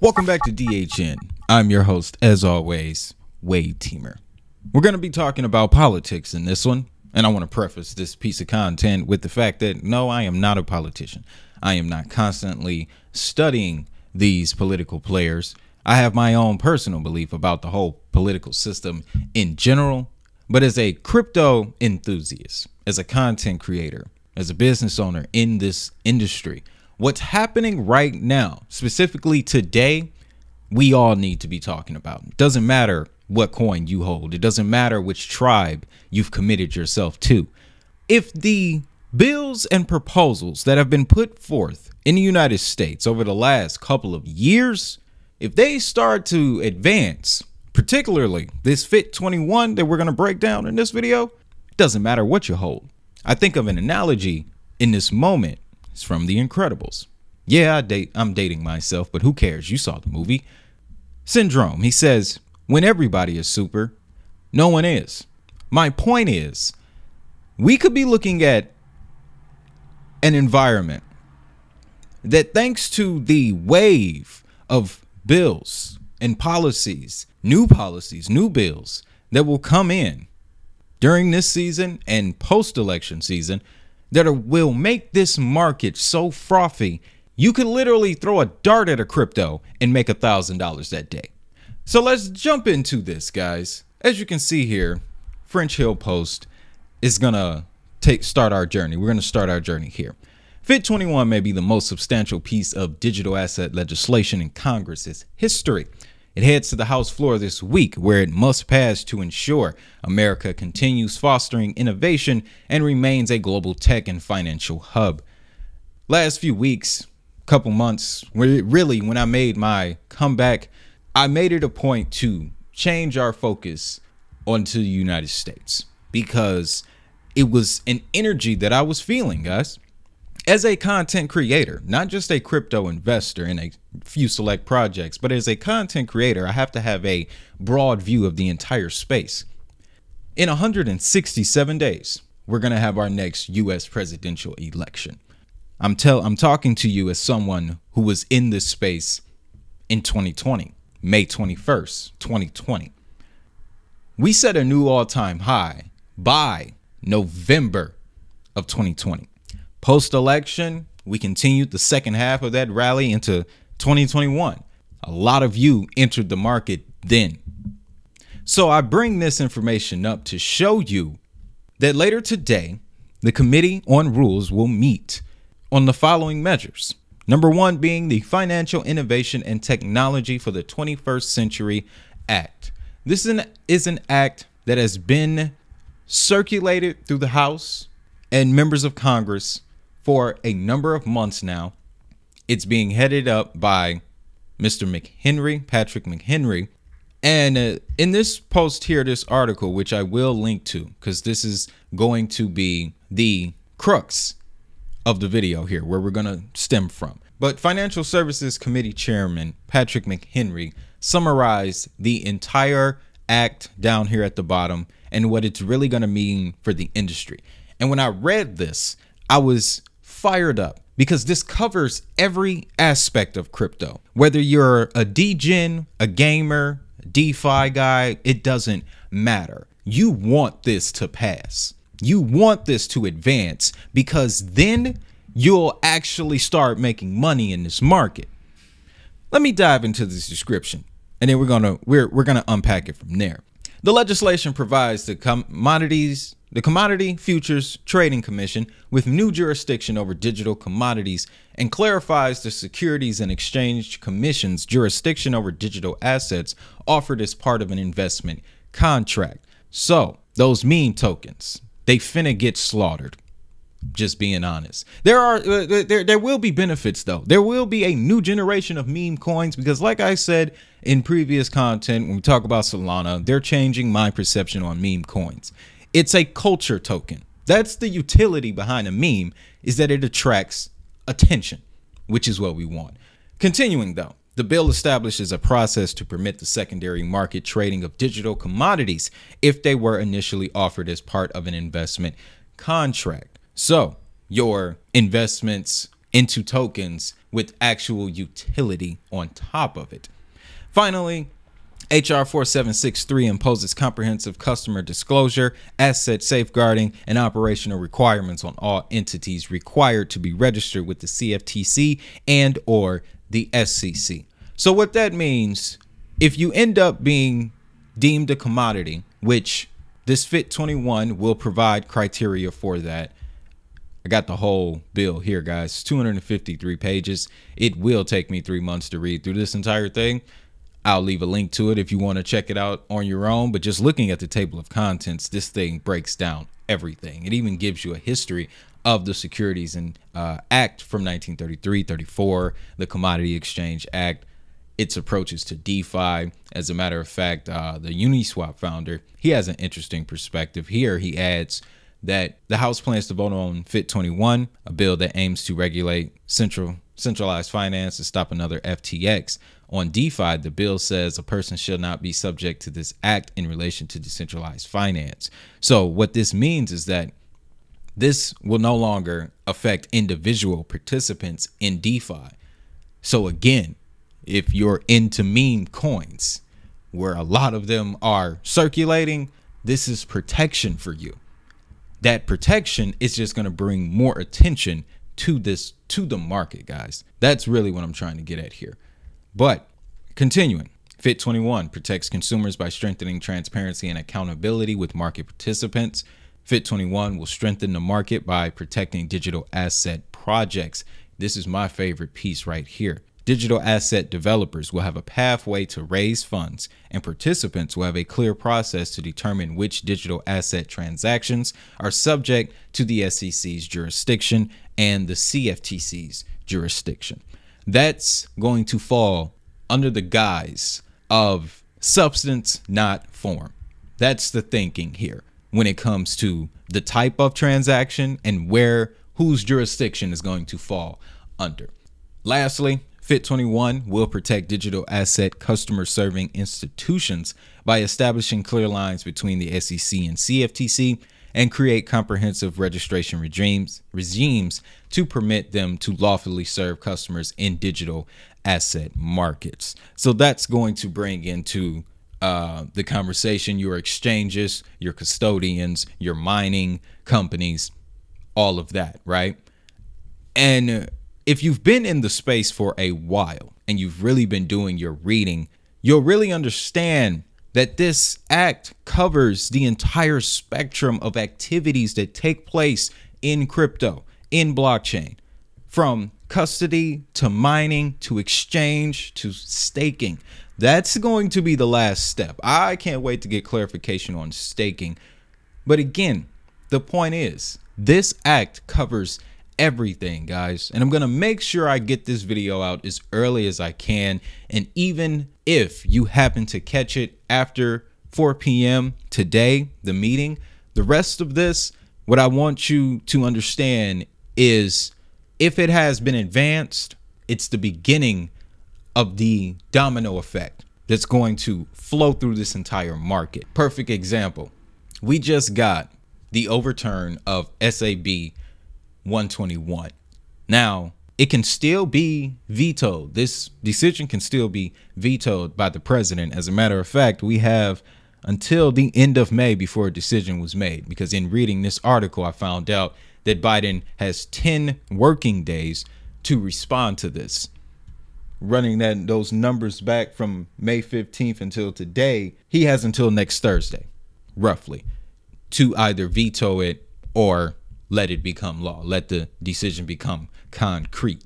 Welcome back to DHN. I'm your host, as always, Wade Teamer. We're going to be talking about politics in this one, and I want to preface this piece of content with the fact that no, I am not a politician. I am not constantly studying these political players. I have my own personal belief about the whole political system in general, but as a crypto enthusiast, as a content creator, as a business owner in this industry, what's happening right now, specifically today, we all need to be talking about. It doesn't matter what coin you hold. It doesn't matter which tribe you've committed yourself to. If the bills and proposals that have been put forth in the United States over the last couple of years, if they start to advance, particularly this FIT21 that we're going to break down in this video, it doesn't matter what you hold. I think of an analogy in this moment. It's from The Incredibles. Yeah, I'm dating myself, but who cares? You saw the movie. Syndrome. He says, when everybody is super, no one is. My point is, we could be looking at an environment that, thanks to the wave of bills and policies, new bills that will come in during this season and post-election season, that will make this market so frothy, you could literally throw a dart at a crypto and make $1,000 that day. So let's jump into this, guys. As you can see here, French Hill Post is gonna start our journey. We're gonna start our journey here. FIT21 may be the most substantial piece of digital asset legislation in Congress's history. It heads to the House floor this week, where it must pass to ensure America continues fostering innovation and remains a global tech and financial hub. Last few weeks, couple months, really when I made my comeback, I made it a point to change our focus onto the United States because it was an energy that I was feeling, guys. As a content creator, not just a crypto investor in a few select projects, but as a content creator, I have to have a broad view of the entire space. In 167 days, we're going to have our next U.S. presidential election. I'm talking to you as someone who was in this space in 2020, May 21st, 2020. We set a new all-time high by November of 2020. Post-election, we continued the second half of that rally into 2021. A lot of you entered the market then. So I bring this information up to show you that later today, the Committee on Rules will meet on the following measures. Number one being the Financial Innovation and Technology for the 21st Century Act. This is an act that has been circulated through the House and members of Congress for a number of months now. It's being headed up by Mr. McHenry, Patrick McHenry. And in this post here, this article, which I will link to, because this is going to be the crux of the video here, where we're going to stem from. But Financial Services Committee Chairman Patrick McHenry summarized the entire act down here at the bottom and what it's really going to mean for the industry. And when I read this, I was fired up because this covers every aspect of crypto. Whether you're a degen, a gamer, DeFi guy, it doesn't matter. You want this to pass. You want this to advance because then you'll actually start making money in this market. Let me dive into this description and then we're gonna unpack it from there. The legislation provides the Commodity Futures Trading Commission with new jurisdiction over digital commodities and clarifies the Securities and Exchange Commission's jurisdiction over digital assets offered as part of an investment contract. So those meme tokens, they finna get slaughtered. Just being honest. There will be benefits though. There will be a new generation of meme coins because, like I said in previous content, when we talk about Solana, they're changing my perception on meme coins. It's a culture token. That's the utility behind a meme, is that it attracts attention, which is what we want. Continuing though, the bill establishes a process to permit the secondary market trading of digital commodities if they were initially offered as part of an investment contract. So your investments into tokens with actual utility on top of it. Finally, HR 4763 imposes comprehensive customer disclosure, asset safeguarding, and operational requirements on all entities required to be registered with the CFTC and or the SEC. So what that means, if you end up being deemed a commodity, which this FIT21 will provide criteria for that. I got the whole bill here, guys. 253 pages. It will take me 3 months to read through this entire thing. I'll leave a link to it if you want to check it out on your own. But just looking at the table of contents, this thing breaks down everything. It even gives you a history of the Securities and Act from 1933, 34, the Commodity Exchange Act, its approaches to DeFi. As a matter of fact, the Uniswap founder, he has an interesting perspective here. He adds that the House plans to vote on FIT21, a bill that aims to regulate centralized finance and stop another FTX. On DeFi, the bill says a person shall not be subject to this act in relation to decentralized finance. So what this means is that this will no longer affect individual participants in DeFi. So again, if you're into meme coins, where a lot of them are circulating, this is protection for you. That protection is just going to bring more attention to the market, guys. That's really what I'm trying to get at here. But continuing, FIT21 protects consumers by strengthening transparency and accountability with market participants. FIT21 will strengthen the market by protecting digital asset projects. This is my favorite piece right here. Digital asset developers will have a pathway to raise funds, and participants will have a clear process to determine which digital asset transactions are subject to the SEC's jurisdiction and the CFTC's jurisdiction. That's going to fall under the guise of substance, not form. That's the thinking here when it comes to the type of transaction and whose jurisdiction is going to fall under. Lastly, FIT21 will protect digital asset customer serving institutions by establishing clear lines between the SEC and CFTC and create comprehensive registration regimes to permit them to lawfully serve customers in digital asset markets. So that's going to bring into the conversation your exchanges, your custodians, your mining companies, all of that, right? And if you've been in the space for a while and you've really been doing your reading, you'll really understand that this act covers the entire spectrum of activities that take place in crypto, in blockchain, from custody to mining to exchange to staking. That's going to be the last step. I can't wait to get clarification on staking. But again, the point is, this act covers everything, guys, and I'm gonna make sure I get this video out as early as I can. And even if you happen to catch it after 4 p.m. today, the meeting, the rest of this, what I want you to understand is, if it has been advanced, it's the beginning of the domino effect that's going to flow through this entire market. Perfect example, we just got the overturn of SAB 121. Now, it can still be vetoed. This decision can still be vetoed by the president. As a matter of fact, we have until the end of May before a decision was made, because in reading this article, I found out that Biden has 10 working days to respond to this. Running those numbers back from May 15th until today, he has until next Thursday, roughly, to either veto it or let it become law, let the decision become concrete.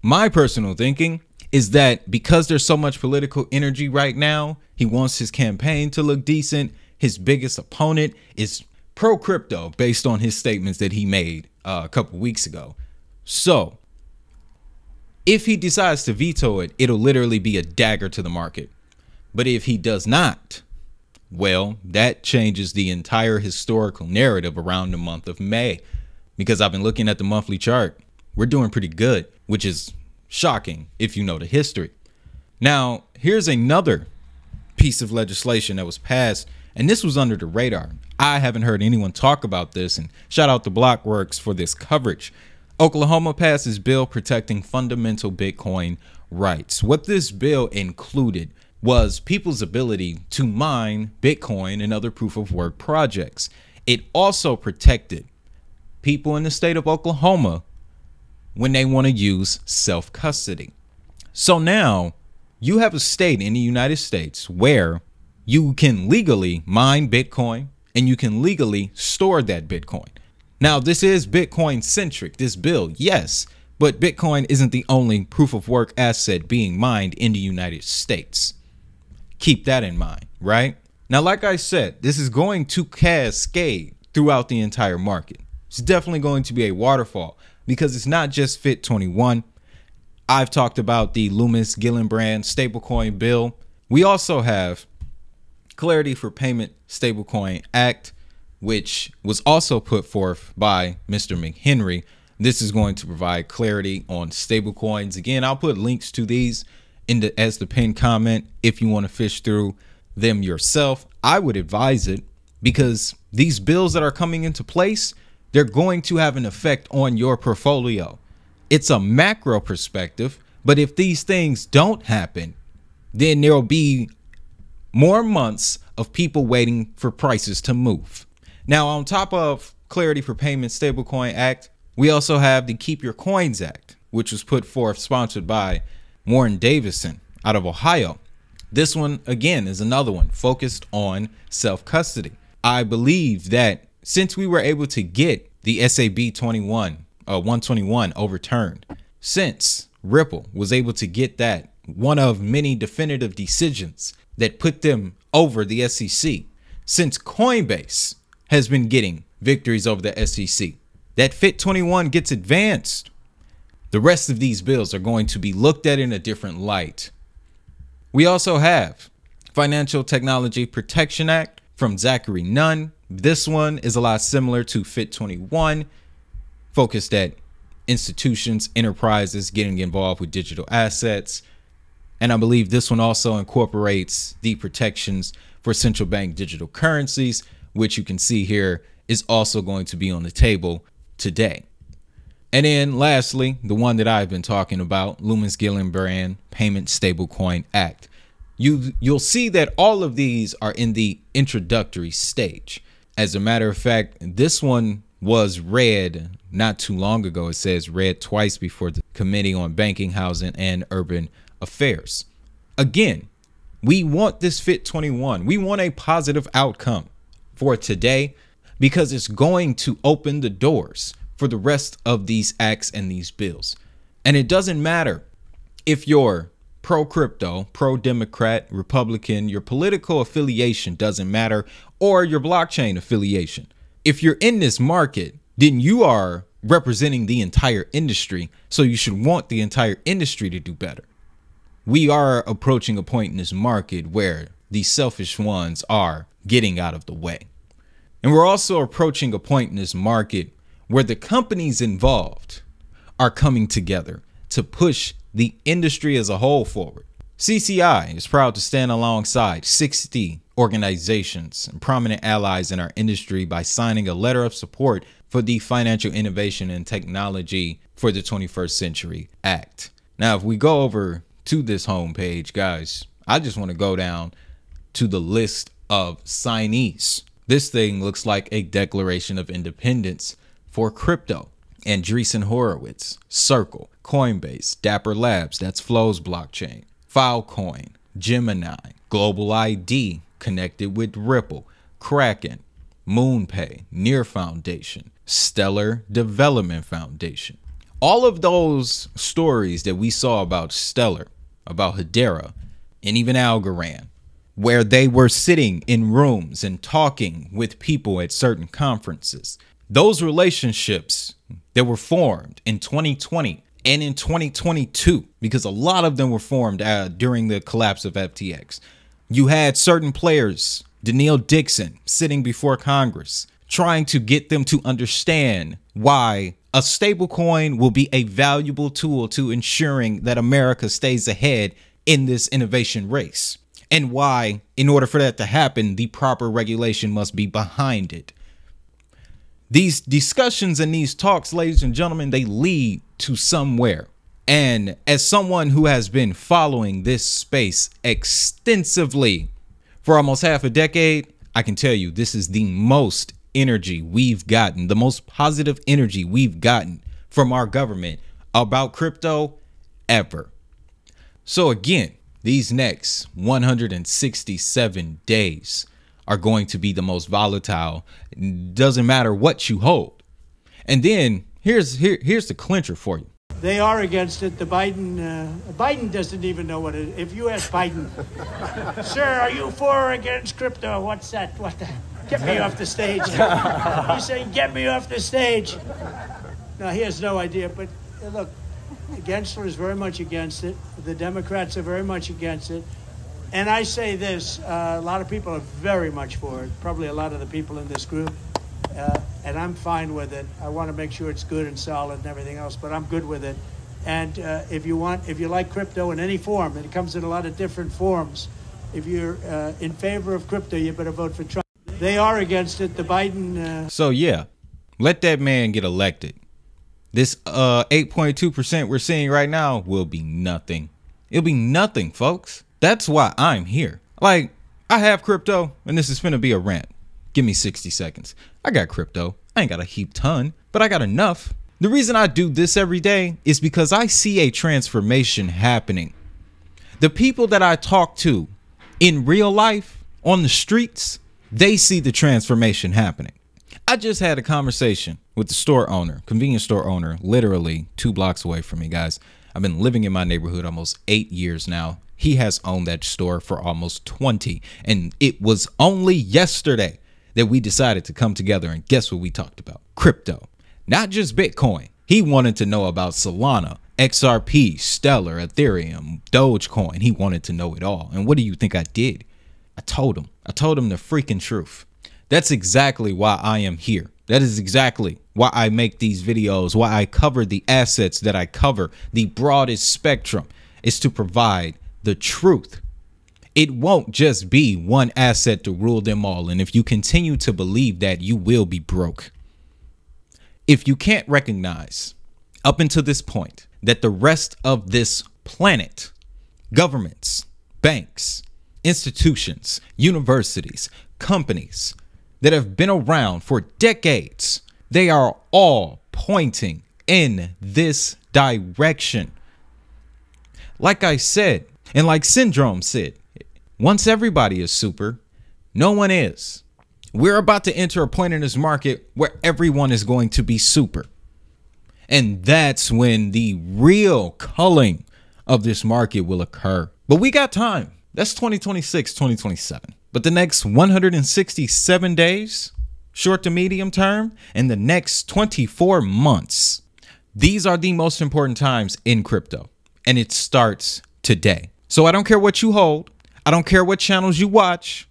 My personal thinking is that because there's so much political energy right now, he wants his campaign to look decent. His biggest opponent is pro-crypto based on his statements that he made a couple weeks ago. So if he decides to veto it, it'll literally be a dagger to the market. But if he does not, well, that changes the entire historical narrative around the month of May, because I've been looking at the monthly chart. We're doing pretty good, which is shocking if you know the history. Now, here's another piece of legislation that was passed, and this was under the radar. I haven't heard anyone talk about this, and shout out to Blockworks for this coverage. Oklahoma passes bill protecting fundamental Bitcoin rights. What this bill included was people's ability to mine Bitcoin and other proof of work projects. It also protected people in the state of Oklahoma when they want to use self-custody. So now you have a state in the United States where you can legally mine Bitcoin and you can legally store that Bitcoin. Now, this is Bitcoin centric, this bill, yes, but Bitcoin isn't the only proof of work asset being mined in the United States. Keep that in mind, right? Now, like I said, this is going to cascade throughout the entire market. It's definitely going to be a waterfall because it's not just FIT21. I've talked about the Loomis-Gillibrand stablecoin bill. We also have Clarity for Payment Stablecoin Act, which was also put forth by Mr. McHenry. This is going to provide clarity on stablecoins. Again, I'll put links to these as the pinned comment if you want to fish through them yourself. I would advise it because these bills that are coming into place, they're going to have an effect on your portfolio. It's a macro perspective, but if these things don't happen, then there'll be more months of people waiting for prices to move. Now, on top of Clarity for Payment Stablecoin Act, we also have the Keep Your Coins Act, which was put forth, sponsored by Warren Davison out of Ohio. This one, again, is another one focused on self-custody. I believe that since we were able to get the SAB 121 overturned, since Ripple was able to get that, one of many definitive decisions that put them over the SEC, since Coinbase has been getting victories over the SEC, that FIT21 gets advanced, the rest of these bills are going to be looked at in a different light. We also have Financial Technology Protection Act from Zachary Nunn. This one is a lot similar to FIT21, focused at institutions, enterprises getting involved with digital assets. And I believe this one also incorporates the protections for central bank digital currencies, which you can see here is also going to be on the table today. And then lastly, the one that I've been talking about, Loomis-Gillibrand Payment Stablecoin Act. You'll see that all of these are in the introductory stage. As a matter of fact, this one was read not too long ago. It says read twice before the Committee on Banking, Housing, and Urban Affairs. Again, we want this FIT21. We want a positive outcome for today because it's going to open the doors for the rest of these acts and these bills. And it doesn't matter if you're pro-crypto, pro-Democrat, Republican, your political affiliation doesn't matter, or your blockchain affiliation. If you're in this market, then you are representing the entire industry, so you should want the entire industry to do better. We are approaching a point in this market where the selfish ones are getting out of the way. And we're also approaching a point in this market where the companies involved are coming together to push the industry as a whole forward. CCI is proud to stand alongside 60 organizations and prominent allies in our industry by signing a letter of support for the Financial Innovation and Technology for the 21st Century Act. Now, if we go over to this homepage, guys, I just want to go down to the list of signees. This thing looks like a Declaration of Independence for crypto. Andreessen Horowitz, Circle, Coinbase, Dapper Labs, that's Flow's blockchain, Filecoin, Gemini, Global ID connected with Ripple, Kraken, MoonPay, Near Foundation, Stellar Development Foundation. All of those stories that we saw about Stellar, about Hedera, and even Algorand, where they were sitting in rooms and talking with people at certain conferences. Those relationships that were formed in 2020 and in 2022, because a lot of them were formed during the collapse of FTX. You had certain players, Danielle Dixon, sitting before Congress, trying to get them to understand why a stablecoin will be a valuable tool to ensuring that America stays ahead in this innovation race, and why, in order for that to happen, the proper regulation must be behind it. These discussions and these talks, ladies and gentlemen, they lead to somewhere. And as someone who has been following this space extensively for almost half a decade, I can tell you this is the most energy we've gotten, the most positive energy we've gotten from our government about crypto ever. So again, these next 167 days are going to be the most volatile. Doesn't matter what you hold. And then here's the clincher for you. They are against it. The Biden doesn't even know what it is. If you ask Biden, sir, are you for or against crypto? What's that? What the? Get me off the stage. He's saying, get me off the stage. No, he has no idea. But look, Gensler is very much against it. The Democrats are very much against it. And I say this, a lot of people are very much for it. Probably a lot of the people in this group. And I'm fine with it. I want to make sure it's good and solid and everything else, but I'm good with it. And if you like crypto in any form, and it comes in a lot of different forms, if you're in favor of crypto, you better vote for Trump. They are against it. The Biden. So yeah, let that man get elected. This 8.2% we're seeing right now will be nothing. It'll be nothing, folks. That's why I'm here. Like, I have crypto, and this is finna be a rant. Give me 60 seconds. I got crypto. I ain't got a heap ton, but I got enough. The reason I do this every day is because I see a transformation happening. The people that I talk to in real life on the streets, they see the transformation happening. I just had a conversation with the store owner, convenience store owner, literally 2 blocks away from me, guys. I've been living in my neighborhood almost 8 years now. He has owned that store for almost 20. And it was only yesterday that we decided to come together, and guess what we talked about? Crypto, not just Bitcoin. He wanted to know about Solana, XRP, Stellar, Ethereum, Dogecoin. He wanted to know it all. And what do you think I did? I told him the freaking truth. That's exactly why I am here. That is exactly why I make these videos, why I cover the assets that I cover, the broadest spectrum, is to provide the truth. It won't just be one asset to rule them all. And if you continue to believe that, you will be broke. If you can't recognize up until this point that the rest of this planet, governments, banks, institutions, universities, companies that have been around for decades, they are all pointing in this direction. Like I said, and like Syndrome said, once everybody is super, no one is. We're about to enter a point in this market where everyone is going to be super. And that's when the real culling of this market will occur. But we got time. That's 2026, 2027. But the next 167 days, short to medium term, and the next 24 months, these are the most important times in crypto. And it starts today. So I don't care what you hold. I don't care what channels you watch.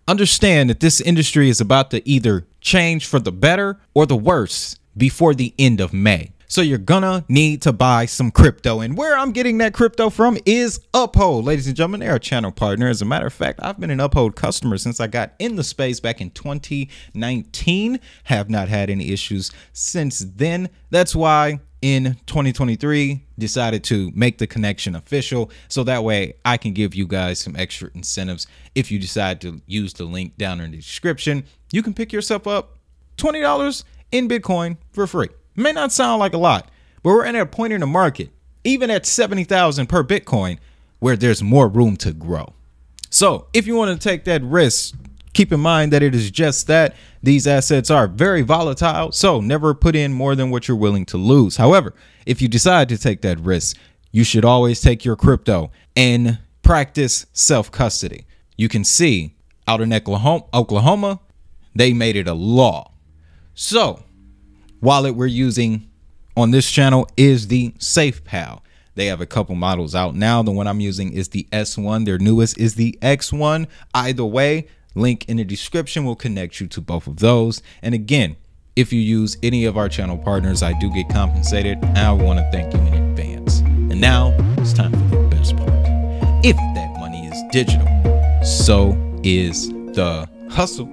Understand that this industry is about to either change for the better or the worse before the end of May. So you're gonna need to buy some crypto. And where I'm getting that crypto from is Uphold. Ladies and gentlemen, they're a channel partner. As a matter of fact, I've been an Uphold customer since I got in the space back in 2019. Have not had any issues since then. That's why in 2023 decided to make the connection official, so that way I can give you guys some extra incentives. If you decide to use the link down in the description, you can pick yourself up $20 in Bitcoin for free. It may not sound like a lot, but we're at a point in the market, even at 70,000 per Bitcoin, where there's more room to grow. So if you want to take that risk, keep in mind that it is just that. These assets are very volatile, so never put in more than what you're willing to lose. However, if you decide to take that risk, you should always take your crypto and practice self-custody. You can see out in Oklahoma, they made it a law. So wallet we're using on this channel is the SafePal. They have a couple models out now. The one I'm using is the S1. Their newest is the X1. Either way, link in the description will connect you to both of those. And again, if you use any of our channel partners, I do get compensated. I want to thank you in advance. And now it's time for the best part. If that money is digital, so is the hustle.